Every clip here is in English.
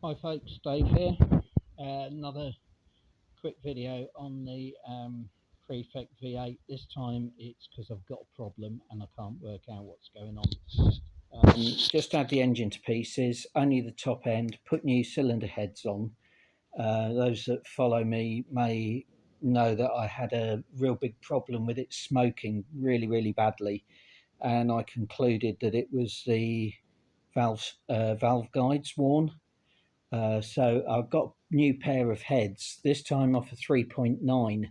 Hi folks, Dave here. Another quick video on the Prefect V8. This time it's because I've got a problem and I can't work out what's going on. Just had the engine to pieces, only the top end, put new cylinder heads on. Those that follow me may know that I had a real big problem with it smoking really badly, and I concluded that it was the valve guides worn. So I've got a new pair of heads, this time off a 3.9.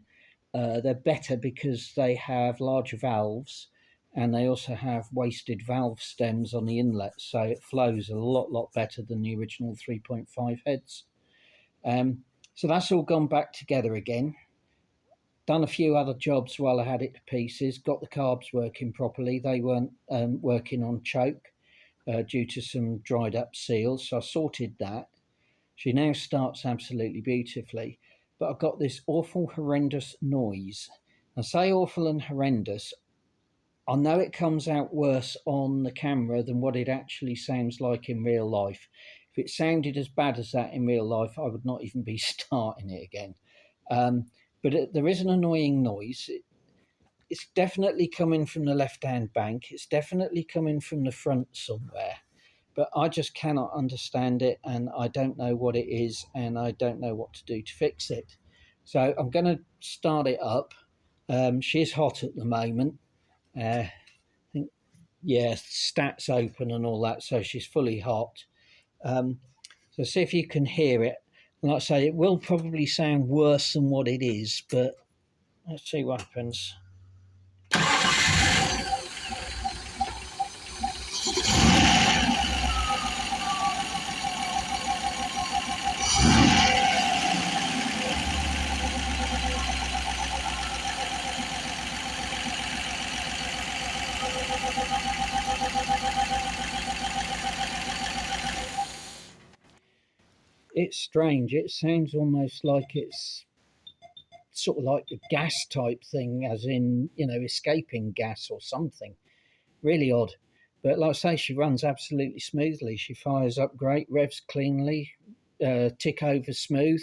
They're better because they have larger valves and they also have wasted valve stems on the inlet, so it flows a lot better than the original 3.5 heads. So that's all gone back together again. Done a few other jobs while I had it to pieces, got the carbs working properly. They weren't working on choke due to some dried up seals, so I sorted that. She now starts absolutely beautifully, but I've got this awful, horrendous noise. I say awful and horrendous. I know it comes out worse on the camera than what it actually sounds like in real life. If it sounded as bad as that in real life, I would not even be starting it again. But there is an annoying noise. It's definitely coming from the left-hand bank. It's definitely coming from the front somewhere. But I just cannot understand it, and I don't know what it is, and I don't know what to do to fix it. So I'm going to start it up. She's hot at the moment. I think, yeah, stats open and all that, so she's fully hot. So see if you can hear it. Like I say, it will probably sound worse than what it is, but let's see what happens. It's strange. It sounds almost like it's sort of like a gas type thing, as in, escaping gas or something. Really odd. But like I say, she runs absolutely smoothly. She fires up great, revs cleanly, tick over smooth.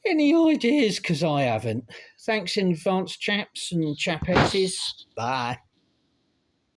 Any ideas? Because I haven't. Thanks in advance, chaps and chapesses. Bye.